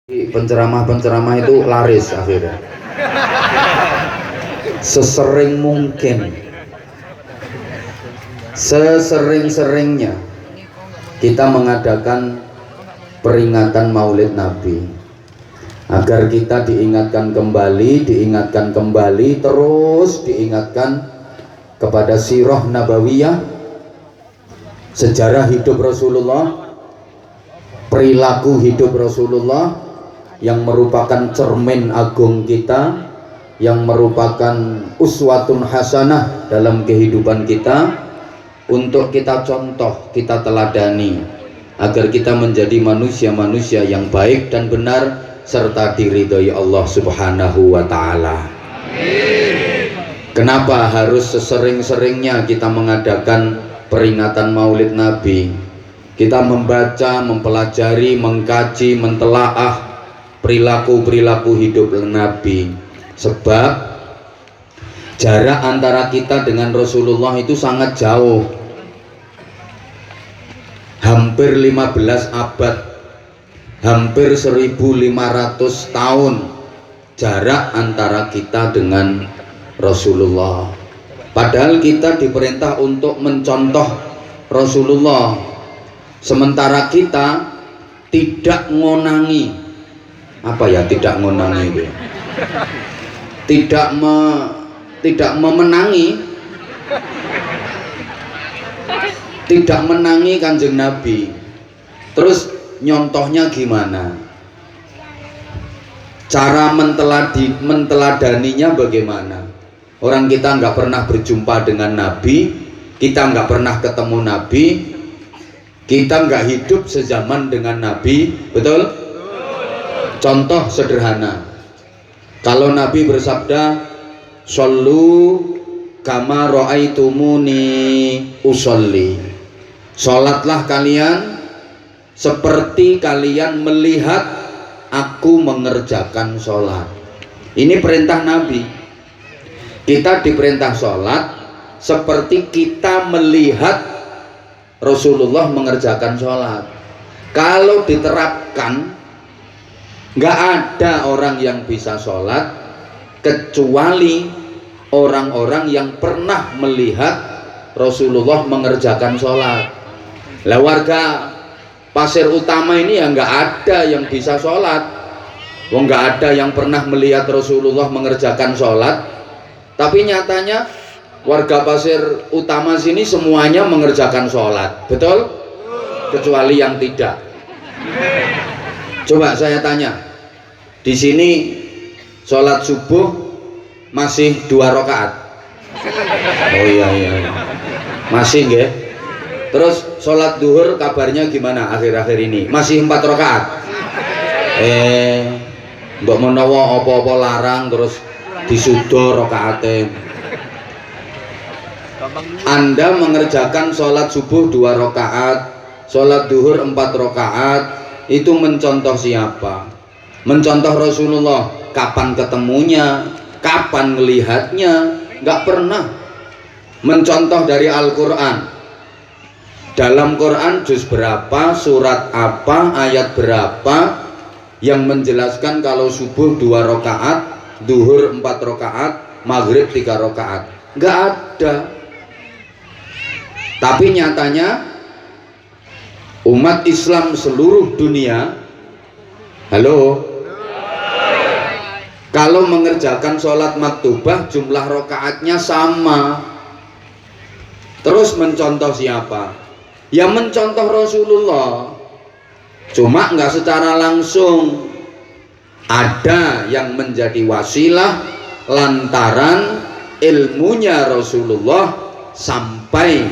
Penceramah-penceramah itu laris akhirnya. Sesering mungkin, sesering-seringnya kita mengadakan peringatan Maulid Nabi agar kita diingatkan kembali, terus diingatkan kepada sirah nabawiyah, sejarah hidup Rasulullah, perilaku hidup Rasulullah yang merupakan cermin agung kita, yang merupakan uswatun hasanah dalam kehidupan kita, untuk kita contoh, kita teladani agar kita menjadi manusia-manusia yang baik dan benar serta diridhoi Allah Subhanahu wa ta'ala. Kenapa harus sesering-seringnya kita mengadakan peringatan Maulid Nabi? Kita membaca, mempelajari, mengkaji, mentelaah perilaku-perilaku hidup Nabi, sebab jarak antara kita dengan Rasulullah itu sangat jauh, hampir 15 abad, hampir 1500 tahun jarak antara kita dengan Rasulullah. Padahal kita diperintah untuk mencontoh Rasulullah, sementara kita tidak ngonangi. Apa ya tidak ngonangi itu? Tidak memenangi, tidak menangi Kanjeng Nabi. Terus nyontohnya gimana? Cara menteladaninya bagaimana? Orang kita nggak pernah berjumpa dengan Nabi, kita nggak pernah ketemu Nabi, kita nggak hidup sezaman dengan Nabi, betul? Contoh sederhana, kalau Nabi bersabda, "Shollu kama ra'aitumuni usolli." Sholatlah kalian seperti kalian melihat aku mengerjakan sholat. Ini perintah Nabi. Kita diperintah sholat seperti kita melihat Rasulullah mengerjakan sholat. Kalau diterapkan, nggak ada orang yang bisa sholat kecuali orang-orang yang pernah melihat Rasulullah mengerjakan sholat. Lah warga Pasir Utama ini ya nggak ada yang bisa sholat. Wong nggak ada yang pernah melihat Rasulullah mengerjakan sholat. Tapi nyatanya warga Pasir Utama sini semuanya mengerjakan sholat, betul? Kecuali yang tidak. Coba saya tanya, di sini sholat subuh masih 2 rakaat? Oh iya, masih nggih. Terus sholat duhur kabarnya gimana akhir-akhir ini? Masih 4 rakaat? Mbok menawa apa-apa larang terus disudor rakaate. Anda mengerjakan sholat subuh 2 rakaat, sholat duhur 4 rakaat, itu mencontoh siapa? Mencontoh Rasulullah. Kapan ketemunya, kapan melihatnya? Nggak pernah. Mencontoh dari Al-Quran. Dalam Quran juz berapa, surat apa, ayat berapa yang menjelaskan kalau subuh 2 rakaat, duhur 4 rakaat, maghrib 3 rakaat? Nggak ada. Tapi nyatanya umat Islam seluruh dunia, halo, kalau mengerjakan sholat maktubah jumlah rokaatnya sama. Terus mencontoh siapa? Ya mencontoh Rasulullah. Cuma nggak secara langsung. Ada yang menjadi wasilah lantaran ilmunya Rasulullah sampai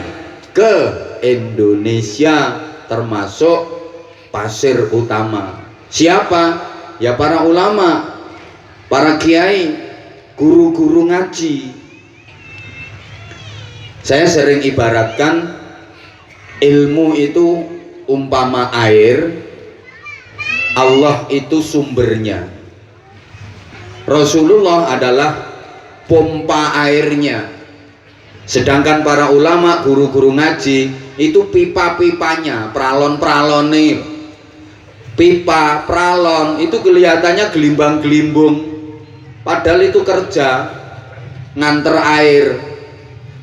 ke Indonesia, termasuk Pasir Utama. Siapa? Ya para ulama, para kiai, guru-guru ngaji. Saya sering ibaratkan ilmu itu umpama air, Allah itu sumbernya, Rasulullah adalah pompa airnya. Sedangkan para ulama, guru-guru ngaji itu pipa-pipanya, pralon-pralone. pipa, pralon itu kelihatannya gelimbang-gelimbung, padahal itu kerja nganter air.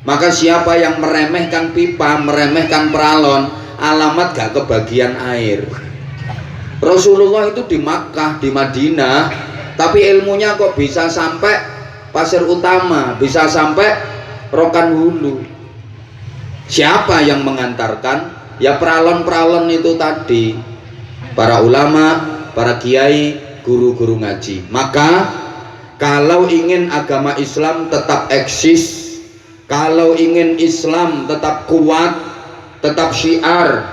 Maka siapa yang meremehkan pipa, meremehkan pralon, alamat gak kebagian air. Rasulullah itu di Makkah, di Madinah, tapi ilmunya kok bisa sampai Pasir Utama, bisa sampai Rokan Hulu. Siapa yang mengantarkan? Ya pralon-pralon itu tadi, para ulama, para kiai, guru-guru ngaji. Maka kalau ingin agama Islam tetap eksis, kalau ingin Islam tetap kuat, tetap syiar,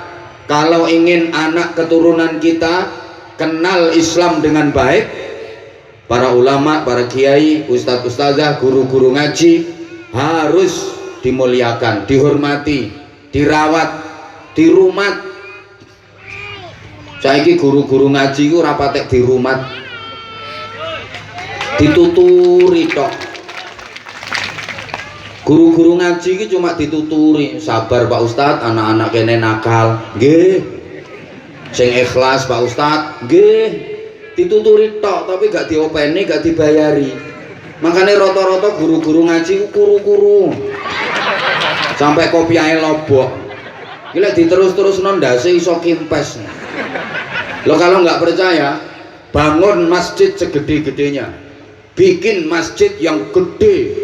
kalau ingin anak keturunan kita kenal Islam dengan baik, para ulama, para kiai, ustadz ustazah, guru-guru ngaji harus dimuliakan, dihormati, dirawat, dirumat. Saiki guru-guru ngaji ku rapatek dirumat, dituturi tok. Guru-guru ngaji ki cuma dituturi, sabar Pak Ustadz, anak-anak kene nakal, nggih. Sing ikhlas Pak Ustadz, nggih. Dituturi tok, tapi gak diopeni, gak dibayari. Makanya rata-rata guru-guru ngaji kuru-kuru, sampai kopiahnya lobok. Gila diterus-terus nondase iso kimpes. Lo kalau nggak percaya, bangun masjid segede-gedenya, bikin masjid yang gede,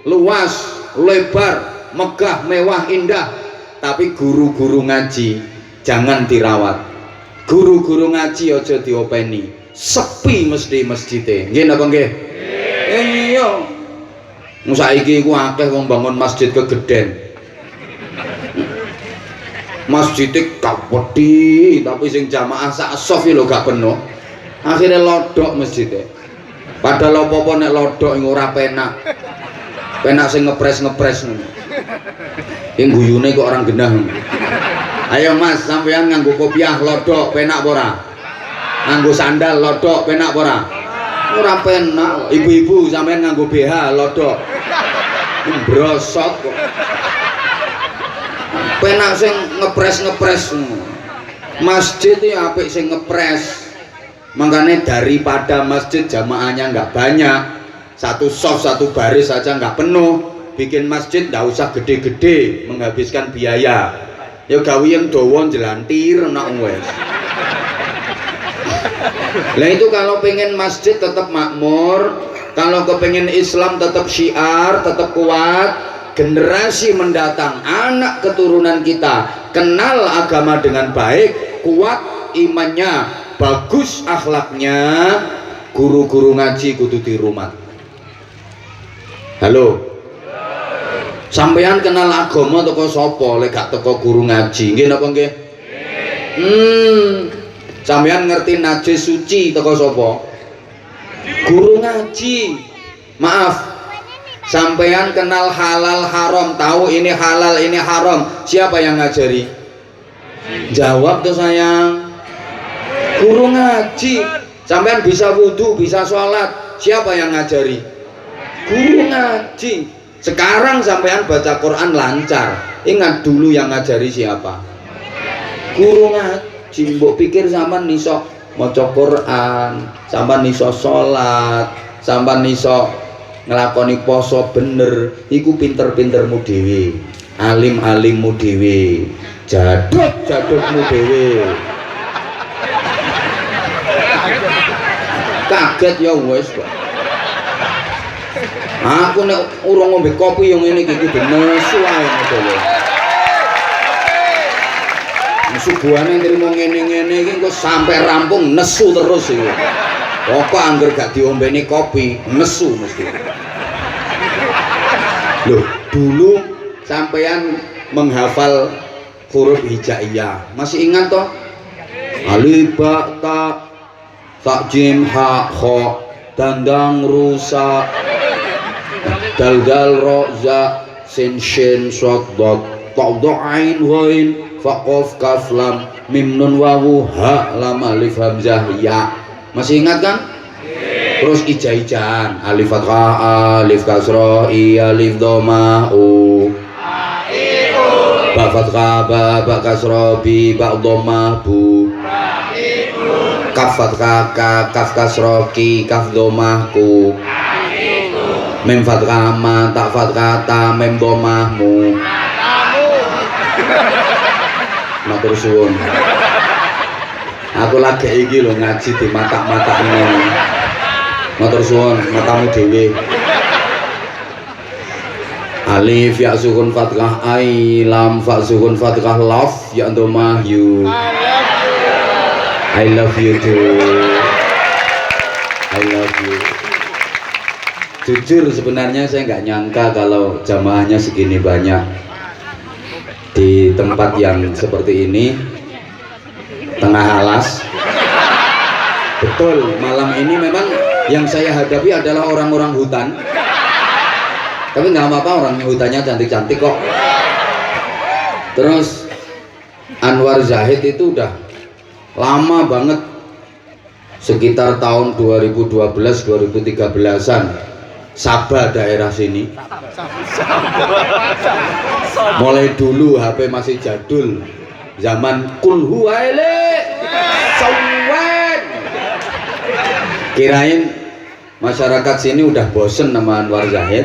luas, lebar, megah, mewah, indah, tapi guru-guru ngaji jangan dirawat. Guru-guru ngaji aja diopeni, sepi mesti masjidnya. Nggih napa nggih? Iya. Saiki ku akeh wong bangun masjid kegeden. Masjidnya kapedi, tapi sing jamaah sak sof lho gak penuh. Akhirnya lodok masjidnya. Padahal apa-apa nek lodok ora penak. Penak sing ngepres-ngepres ngono. Yang guyune kok orang genah. Ayo Mas, sampean nganggo kopiah lodok penak apa ora? Nganggo sandal lodok penak apa ora? Ora penak. Ibu-ibu sampean nganggo BH lodok. Brosot kok. Penak sing ngepres-ngepres. Masjid itu apik sing ngepres. Makanya daripada masjid jamaahnya nggak banyak, satu soft satu baris saja nggak penuh, bikin masjid nggak usah gede-gede menghabiskan biaya. Ya gawe yang dawa jelantir nak wes. Lah itu kalau pengen masjid tetap makmur, kalau kepengen Islam tetap syiar, tetap kuat. Generasi mendatang, anak keturunan kita kenal agama dengan baik, kuat imannya, bagus akhlaknya, guru-guru ngaji kudu dirumat. Halo, sampean kenal agama teko sapa lek gak teko guru ngaji? Nggih napa nggih? Sampean ngerti najis suci teko sapa? Guru ngaji. Maaf, sampean kenal halal haram, tahu ini halal ini haram, siapa yang ngajari? Jawab tuh sayang. Guru ngaji. Sampean bisa wudhu, bisa sholat, siapa yang ngajari? Guru ngaji. Sekarang sampean baca Quran lancar, ingat dulu yang ngajari siapa? Guru ngaji. Mbok pikir sampean iso maca Quran, sampean iso sholat, sampean iso ngelakoni poso bener, iku pinter-pintermu dhewe, alim-alimmu dhewe, jaduk-jadukmu dhewe. Kaget ya wes kok. Aku nek urung ngombe kopi yang ngene iki kudu nesu ae modele. Suguhane nrimo ngene-ngene iki kok sampe rampung nesu terus iki. Pokok angger gak diombeni kopi, nesu mesti. Loh, dulu sampean menghafal huruf hijaiyah. Masih ingat toh? Alif ba ta jim ha kha dandang rusa dal dal ro za sin shin shad dad ta ain ghain fa qaf kaf lam mim nun wawu ha lam alif hamzah ya. Masih ingat kan? Terus ija-ijaan, alif fathah, alif kasroh, i alif dhamma, u ba fathah, ba kasroh, bi ba dhamma, bu kaf fathah ka, kaf kasroh ki, kaf domah ku, mim fathah ma, tak fathah ta, mim domah mu. Matur suwun. Aku lagi iki lho ngaji di matak-matakne. Matur suwun, matamu dhewe. Alif ya sukun fathah ai, lam fa sukun fathah love ya domah you. I love you too. I love you. Jujur sebenarnya saya nggak nyangka kalau jamaahnya segini banyak di tempat yang seperti ini, tengah alas. Betul, malam ini memang yang saya hadapi adalah orang-orang hutan. Tapi nggak apa-apa, orang hutannya cantik-cantik kok. Terus Anwar Zahid itu udah lama banget, sekitar tahun 2012-2013an, Sabah daerah sini. Mulai dulu HP masih jadul, zaman kulhu aile sawan. Kirain masyarakat sini udah bosen sama Anwar Zahid.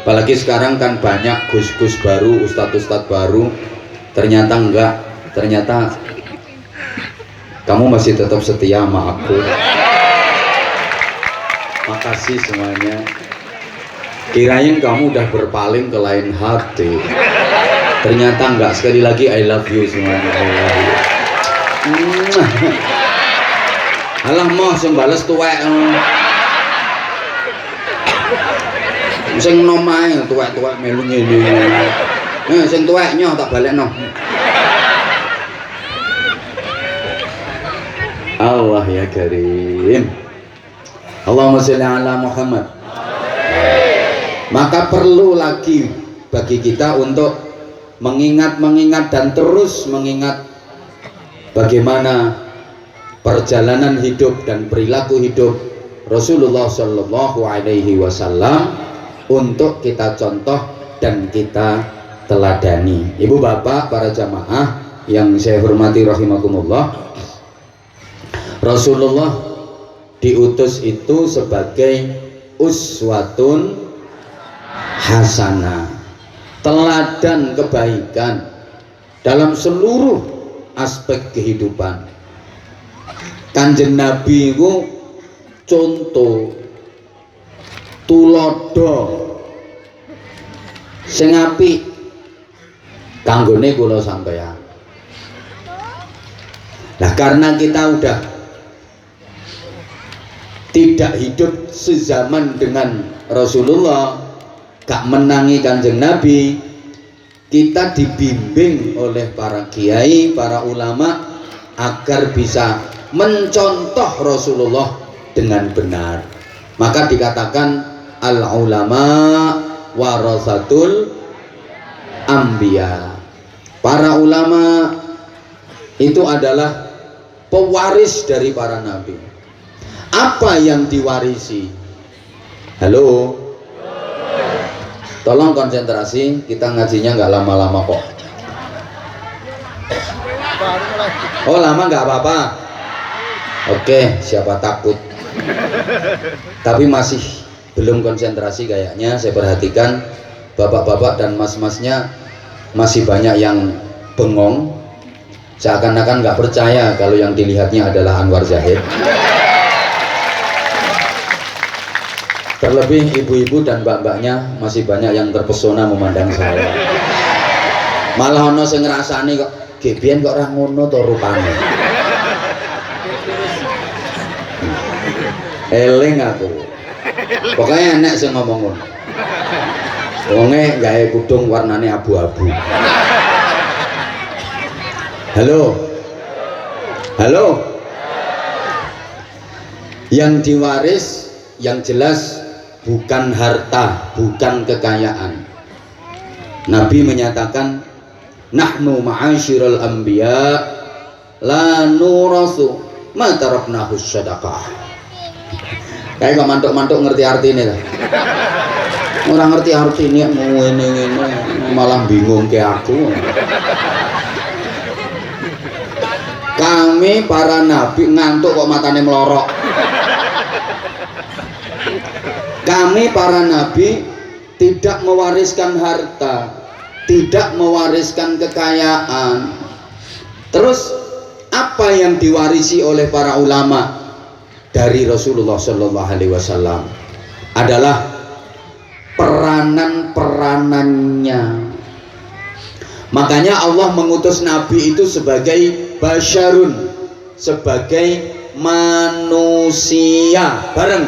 Apalagi sekarang kan banyak gus-gus baru, ustadz-ustadz baru. Ternyata enggak, ternyata kamu masih tetap setia sama aku. Makasih semuanya. Kirain kamu udah berpaling ke lain hati. Ternyata enggak. Sekali lagi I love you semuanya. I love you. Alah mau sembales tuwek. Sing nom ae tuwek-tuwek melu ngene. Sing tuwek nyoh tak balekno. Allah ya Karim. Allahumma sholli ala Muhammad. Maka perlu lagi bagi kita untuk mengingat dan terus mengingat bagaimana perjalanan hidup dan perilaku hidup Rasulullah Shallallahu Alaihi Wasallam untuk kita contoh dan kita teladani. Ibu bapak para jamaah yang saya hormati rahimakumullah, Rasulullah diutus itu sebagai uswatun hasanah, teladan kebaikan dalam seluruh aspek kehidupan. Kanjeng Nabi itu contoh tulodo sing apik kanggone kula sampeyan. Nah, karena kita udah tidak hidup sezaman dengan Rasulullah, gak menangi Kanjeng Nabi, kita dibimbing oleh para kiai, para ulama agar bisa mencontoh Rasulullah dengan benar. Maka dikatakan al ulama warasatul anbiya. Para ulama itu adalah pewaris dari para nabi. Apa yang diwarisi? Halo, tolong konsentrasi, kita ngajinya nggak lama-lama kok. Oh lama nggak apa-apa. Oke, siapa takut. Tapi masih belum konsentrasi kayaknya. Saya perhatikan bapak-bapak dan mas-masnya masih banyak yang bengong, seakan-akan nggak percaya kalau yang dilihatnya adalah Anwar Zahid. Terlebih ibu-ibu dan mbak-mbaknya masih banyak yang terpesona memandang saya. Malah ono sing ngrasani kok gebian kok ora ngono to rupane. Eling aku. Pokoknya enek sing ngomong ngono. Wonge gawe kudung warnane abu-abu. Halo. Halo. Yang diwaris yang jelas bukan harta, bukan kekayaan. Nabi menyatakan, nahnu ma'asyiral anbiya la nurasu ma taraknahu sadaqah. Kayak kok mantuk-mantuk ngerti artinya lah. Orang ngerti artinya mau ini malah bingung kayak aku. Kami para nabi ngantuk kok matane melorok. Kami para nabi tidak mewariskan harta, tidak mewariskan kekayaan. Terus apa yang diwarisi oleh para ulama dari Rasulullah Shallallahu Alaihi Wasallam adalah peranan-peranannya. Makanya Allah mengutus Nabi itu sebagai basyarun, sebagai manusia, bareng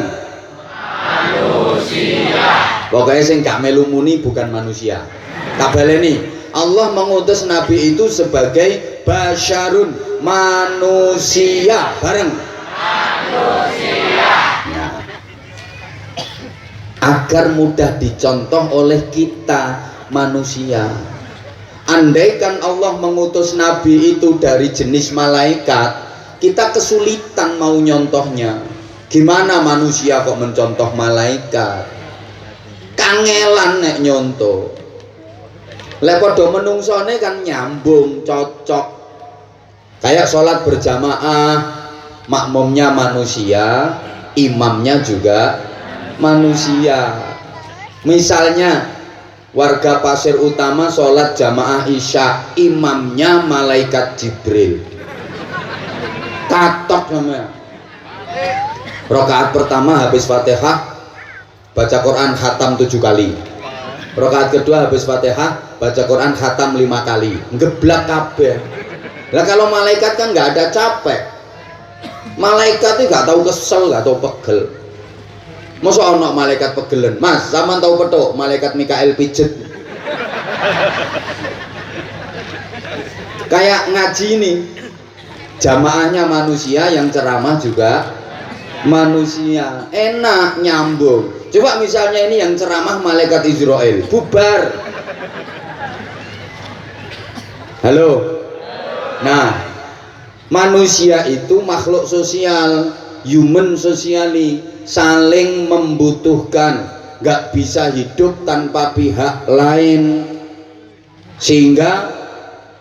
manusia. Pokoknya sing gak melu muni bukan manusia. Tak baleni, Allah mengutus Nabi itu sebagai basyarun, manusia, bareng manusia. Nah, agar mudah dicontoh oleh kita manusia. Andaikan Allah mengutus Nabi itu dari jenis malaikat, kita kesulitan mau nyontohnya. Gimana manusia kok mencontoh malaikat? Kangelan nek nyontoh. Lek padha menungsone kan nyambung, cocok. Kayak sholat berjamaah, makmumnya manusia, imamnya juga manusia. Misalnya warga Pasir Utama sholat jamaah isya, imamnya malaikat Jibril. Katok namanya. Rakaat pertama habis Fatihah baca Quran khatam 7 kali. Rakaat kedua habis Fatihah baca Quran khatam 5 kali. Ngeblak kabeh. Lah kalau malaikat kan nggak ada capek. Malaikat itu nggak tahu kesel, nggak tahu pegel. Masa ono malaikat pegelen? Mas, zaman tahu petuk malaikat Mikael pijet. Kayak ngaji ini, jamaahnya manusia, yang ceramah juga manusia. Enak nyambung. Coba misalnya ini yang ceramah malaikat Israel, bubar. Halo. Nah, manusia itu makhluk sosial, human socially, saling membutuhkan, gak bisa hidup tanpa pihak lain. Sehingga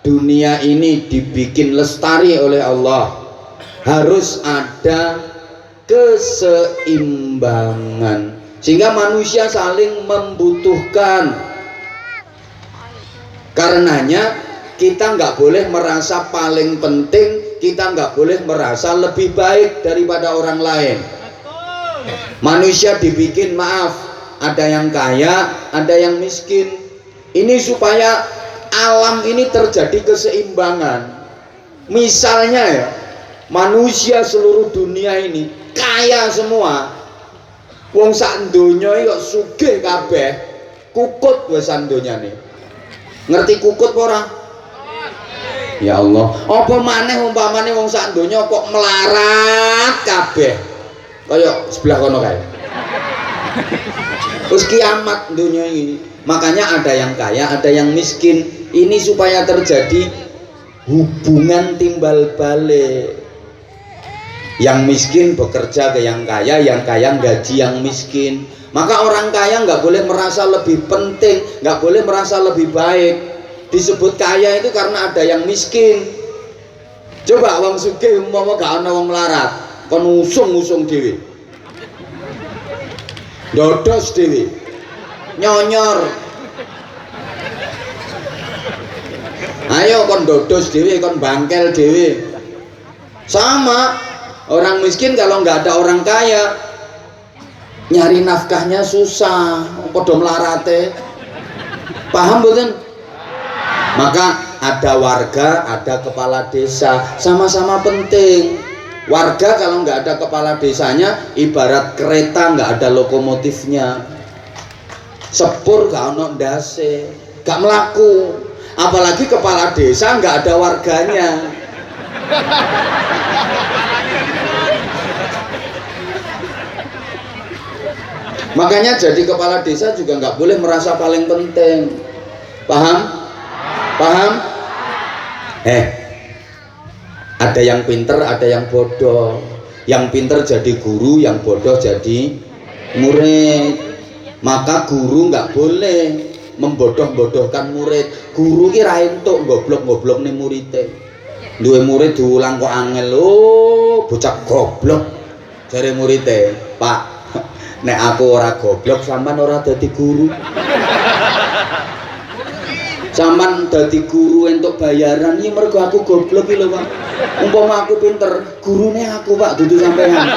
dunia ini dibikin lestari oleh Allah, harus ada keseimbangan, sehingga manusia saling membutuhkan. Karenanya kita nggak boleh merasa paling penting, kita nggak boleh merasa lebih baik daripada orang lain. Manusia dibikin, maaf, ada yang kaya, ada yang miskin. Ini supaya alam ini terjadi keseimbangan. Misalnya ya, manusia seluruh dunia ini kaya semua, wong sak donya iki kok sugih kabeh, kukut wis sak donyane. Ngerti kukut apa ora? Ya Allah, apa maneh umpamane wong sak donya kok melarat kabeh. Kaya sebelah kono kae. Terus kiamat dunia ini. Makanya ada yang kaya, ada yang miskin. Ini supaya terjadi hubungan timbal balik. Yang miskin bekerja ke yang kaya gaji yang miskin. Maka orang kaya nggak boleh merasa lebih penting, nggak boleh merasa lebih baik. Disebut kaya itu karena ada yang miskin. Coba wong sugih umpama gak ana wong melarat, kon usung-usung dhewe, dodos dhewe, nyonyor. Ayo kon dodos dhewe, kon bangkel dhewe. Sama orang miskin kalau nggak ada orang kaya, nyari nafkahnya susah, padha melarate. Paham mboten? Maka ada warga, ada kepala desa, sama-sama penting. Warga kalau nggak ada kepala desanya, ibarat kereta nggak ada lokomotifnya, sepur gak ono ndase, gak melaku. Apalagi kepala desa nggak ada warganya. Makanya jadi kepala desa juga nggak boleh merasa paling penting. Paham? Paham? Ada yang pinter, ada yang bodoh. Yang pinter jadi guru, yang bodoh jadi murid. Maka guru nggak boleh membodoh-bodohkan murid. Guru ki ra entuk goblok-goblok nih muridnya. duwe murid diulang kok angel lho, bocah goblok. Jare muridé, "Pak, nek aku ora goblok sampean ora dadi guru." Sampean dadi guru entuk bayaran iki mergo aku goblok iki lho, Pak. Umpama aku pinter, gurune aku, Pak, dudu sampean.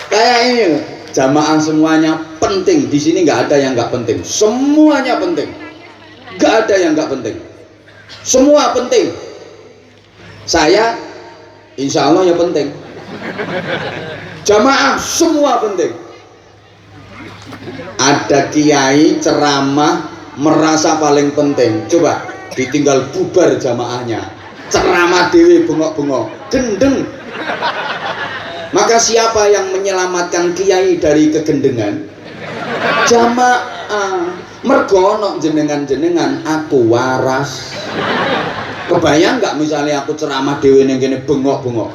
Kayak ini loh, jamaah semuanya penting. Di sini nggak ada yang nggak penting. Semuanya penting. Nggak ada yang nggak penting. Semua penting. Saya, insya Allah ya penting. Jamaah semua penting. Ada kiai ceramah merasa paling penting. Coba ditinggal bubar jamaahnya. Ceramah dewe bengok-bengok, gendeng. Maka siapa yang menyelamatkan kiai dari kegendengan? Jamaah. Mergo ono jenengan-jenengan aku waras. Kebayang nggak misalnya aku ceramah dewe ning kene bengok-bengok.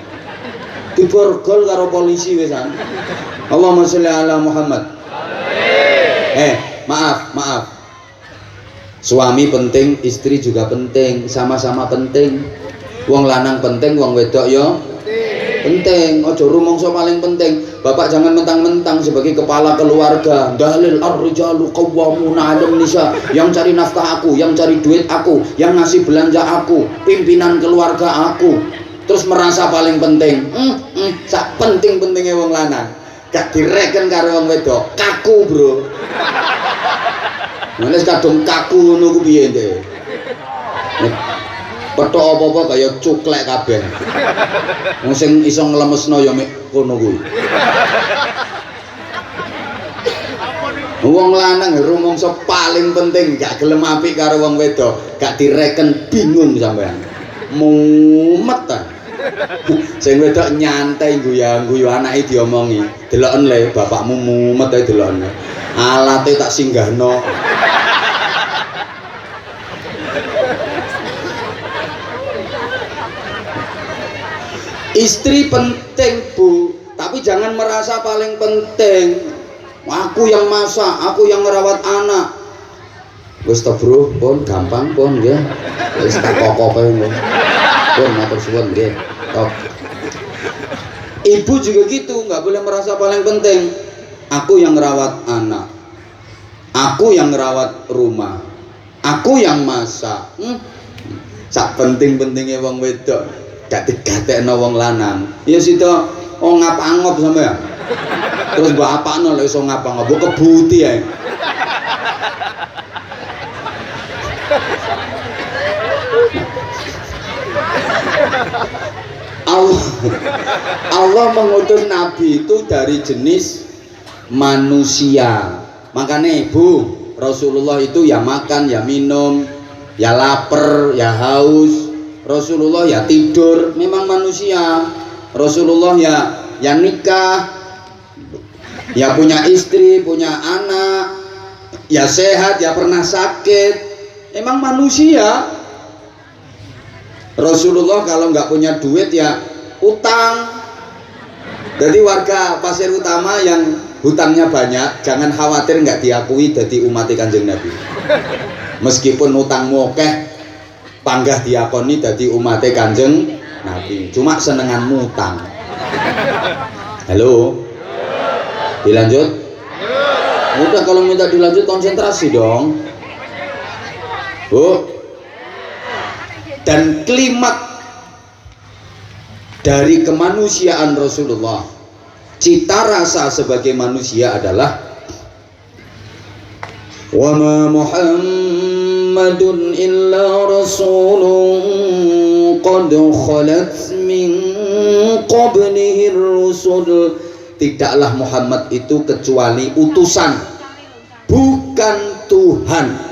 Diborgol karo polisi wisan. Allahumma sholli ala Muhammad. Maaf. Suami penting, istri juga penting, sama-sama penting. Wong lanang penting, wong wedok yo penting. Ojo rumangsa paling penting. Bapak jangan mentang-mentang sebagai kepala keluarga. Dalil ar-rijalu qawwamuna 'alan nisa. Yang cari nafkah aku, yang cari duit aku, yang ngasih belanja aku, pimpinan keluarga aku. Terus merasa paling penting. Sak penting-pentingnya wong lanang. Gak direken karo wong wedok. Kaku, Bro. Nek kadung kaku ngono ku piye ndek? Petok apa-apa kaya cuklek kabeh. Wong sing iso nglemesno ya mek kono kuwi. Wong lanang rumangsa paling penting, gak gelem apik karo wong wedok, gak direken bingung sampean. Mumet ta. Sing wedok nyantai guyu-guyu anake diomongi. Deloken le bapakmu mumet ae deloken. Alate tak singgahno. Istri penting, Bu, tapi jangan merasa paling penting. Aku yang masak, aku yang merawat anak. Wis to, Bro, pun gampang pun nggih. Wis tak kokope pun. Pun matur suwun nggih. Tok. Ibu juga gitu, nggak boleh merasa paling penting. Aku yang merawat anak. Aku yang merawat rumah. Aku yang masak. Sak penting-pentingnya wong wedok. Gak digatekno wong lanang. Ya sida ngap-angop sampean. Terus mbok apakno lek iso ngap-angop, mbok kebuti ae. Allah mengutus nabi itu dari jenis manusia. Makanya Ibu, Rasulullah itu ya makan, ya minum, ya lapar, ya haus. Rasulullah ya tidur, memang manusia. Rasulullah ya nikah, ya punya istri, punya anak, ya sehat, ya pernah sakit, memang manusia. Rasulullah kalau nggak punya duit ya utang. Jadi warga Pasir Utama yang hutangnya banyak, jangan khawatir nggak diakui jadi umat Kanjeng Nabi. Meskipun utangmu akeh, panggah diakoni dadi umate Kanjeng Nabi. Cuma senengan mutang. Halo. Dilanjut? Udah, kalau minta dilanjut konsentrasi dong. Bu. Dan klimak dari kemanusiaan Rasulullah, cita rasa sebagai manusia adalah wa ma Muhammadun illa rasulun qad khalat min qablihi rusul. Tidaklah Muhammad itu kecuali utusan, bukan Tuhan.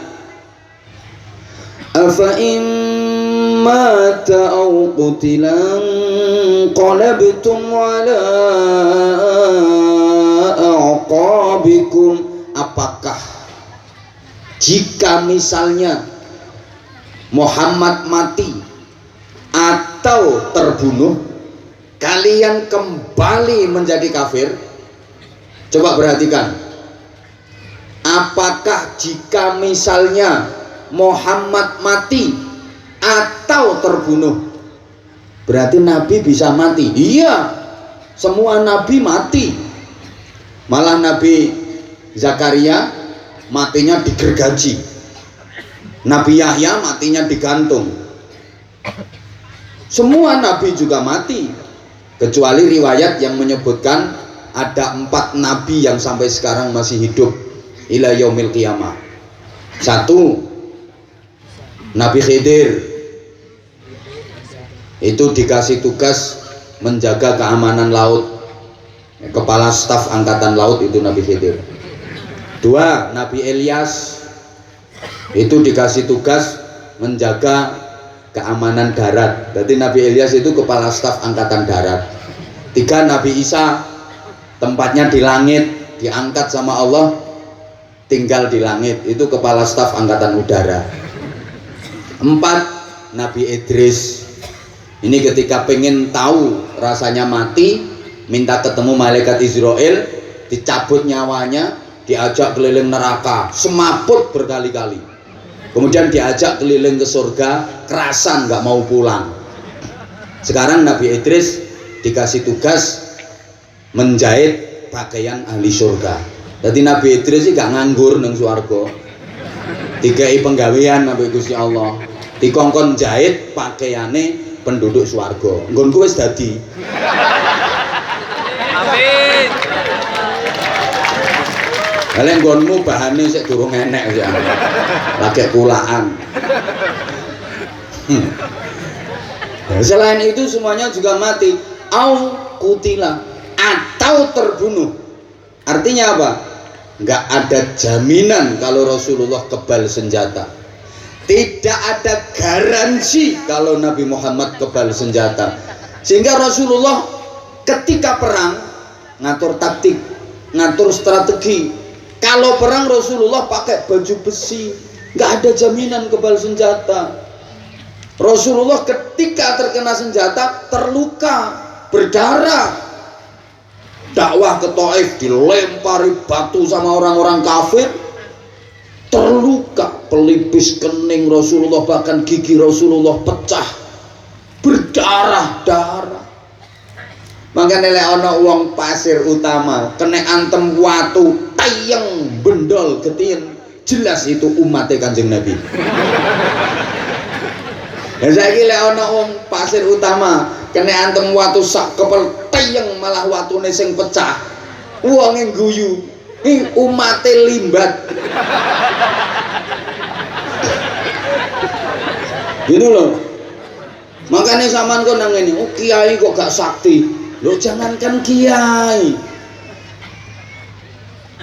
Afa in mata aw qutilan qalabtum ala aqabikum. Apakah jika misalnya Muhammad mati atau terbunuh, kalian kembali menjadi kafir? Coba perhatikan. Apakah jika misalnya Muhammad mati atau terbunuh. Berarti Nabi bisa mati. Iya, semua Nabi mati. Malah Nabi Zakaria matinya digergaji, Nabi Yahya matinya digantung. Semua Nabi juga mati, kecuali riwayat yang menyebutkan ada 4 Nabi yang sampai sekarang masih hidup ila yaumil qiyamah. 1, Nabi Khidir, itu dikasih tugas menjaga keamanan laut, kepala staf angkatan laut itu Nabi Khidir. 2, Nabi Ilyas, itu dikasih tugas menjaga keamanan darat. Berarti Nabi Ilyas itu kepala staf angkatan darat. 3, Nabi Isa, tempatnya di langit, diangkat sama Allah, tinggal di langit, itu kepala staf angkatan udara. 4, Nabi Idris, ini ketika pengen tahu rasanya mati, minta ketemu malaikat Israel, dicabut nyawanya, diajak keliling neraka, semaput berkali-kali, kemudian diajak keliling ke surga, kerasan nggak mau pulang. Sekarang Nabi Idris dikasih tugas menjahit pakaian ahli surga. Jadi Nabi Idris sih gak nganggur nang swarga, dikai penggawean Nabi Gusti Allah, dikongkon jahit pakaiane penduduk swarga. Nggonku wis dadi. Amin. Kalian nggonmu bahane sik durung enek ya. Lagi kulaan. Selain itu semuanya juga mati. Au kutila, atau terbunuh. Artinya apa? Nggak ada jaminan kalau Rasulullah kebal senjata. Tidak ada garansi kalau Nabi Muhammad kebal senjata. Sehingga Rasulullah ketika perang ngatur taktik, ngatur strategi. Kalau perang Rasulullah pakai baju besi, nggak ada jaminan kebal senjata. Rasulullah ketika terkena senjata terluka, berdarah. Dakwah ke Taif dilempari batu sama orang-orang kafir, terluka, pelipis kening Rasulullah, bahkan gigi Rasulullah pecah, berdarah-darah. Makanya lek ana wong Pasir Utama kena antem watu tayang bendol getien, jelas itu umatnya Kanjeng Nabi. Dan saiki lek ana wong Pasir Utama kena antem watu sak kepel tayang, malah watune sing pecah, wonge guyu, ih umate limbat. Gitu loh. Makanya sampean kok nang ngene, oh kiai kok gak sakti. Loh jangankan kiai,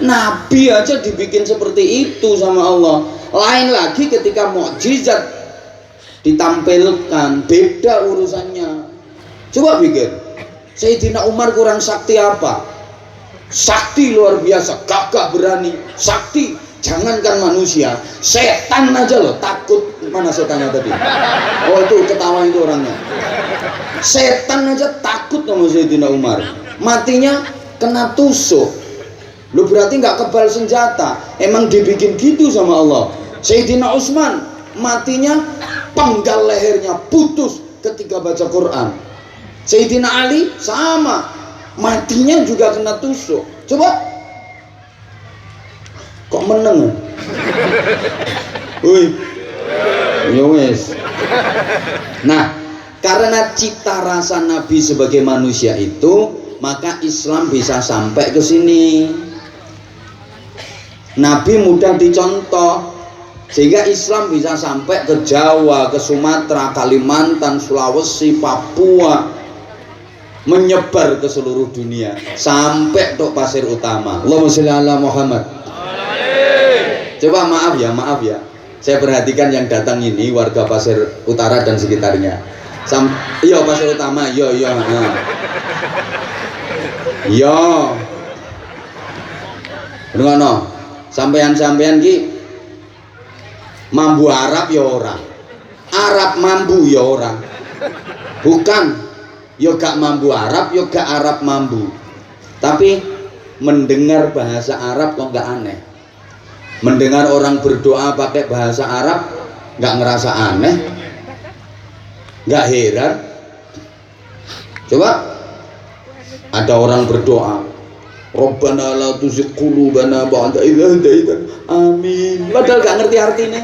Nabi aja dibikin seperti itu sama Allah. Lain lagi ketika mukjizat ditampilkan, beda urusannya. Coba pikir, Sayyidina Umar kurang sakti apa? Sakti luar biasa, gagah berani, sakti. Jangankan manusia, setan aja loh takut. Mana setannya tadi? Oh itu ketawa itu orangnya. Setan aja takut sama Sayyidina Umar. Matinya kena tusuk. Lu berarti nggak kebal senjata. Emang dibikin gitu sama Allah. Sayyidina Utsman matinya penggal lehernya putus ketika baca Quran. Sayyidina Ali sama, matinya juga kena tusuk. Coba kok meneng? Woi, ya wes. Nah, karena cita rasa Nabi sebagai manusia itu, maka Islam bisa sampai ke sini. Nabi mudah dicontoh, sehingga Islam bisa sampai ke Jawa, ke Sumatera, Kalimantan, Sulawesi, Papua, menyebar ke seluruh dunia, sampai ke Pasir Utama. Allahumma sholli ala Muhammad. Coba maaf ya, saya perhatikan yang datang ini warga Pasir Utara dan sekitarnya. Iya Pasir Utama, iya. Iya. Ngono. Sampean-sampean ki mambu Arab ya orang, Arab mambu ya orang. Bukan, yo gak mambu Arab, yo gak Arab mambu. Tapi mendengar bahasa Arab kok gak aneh. Mendengar orang berdoa pakai bahasa Arab nggak ngerasa aneh, nggak heran. Coba ada orang berdoa, Rabbana la tuzigh qulubana ba'da idh hadaitana, amin, padahal nggak ngerti artinya.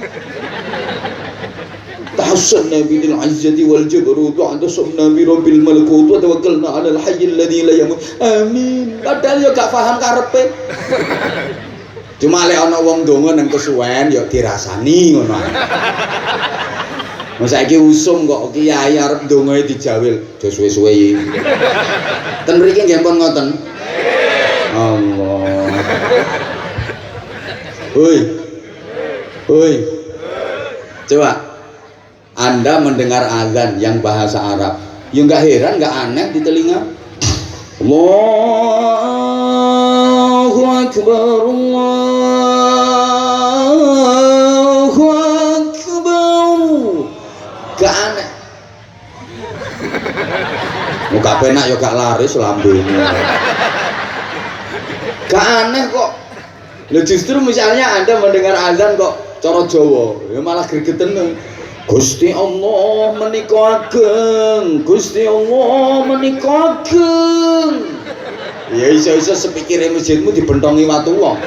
Tahassanna bil izzati wal jabarut wa antasabna bi rabbil malakut wa tawakkalna 'alal hayyil ladzi la yamut, amin, padahal ya gak paham karepe. Cuma lek ana wong ndonga nang kesuwen ya dirasani ngono ae. Mas saiki usum kok kiai arep ndongae dijawil, aja suwe-suwe iki. Ten mriki nggih pun ngoten. Allah. Hoi. Coba Anda mendengar azan yang bahasa Arab, ya nggak heran, nggak aneh di telinga. Allahu Akbar, Allahu Akbar. Gak aneh. Muka penak ya gak laris lambung. Gak aneh kok. Loh justru misalnya Anda mendengar azan kok cara Jawa, ya malah gregeten. Gusti Allah menika ageng, Gusti Allah menika ageng. Ya iso-iso sepikire masjidmu dibentongi watu wong.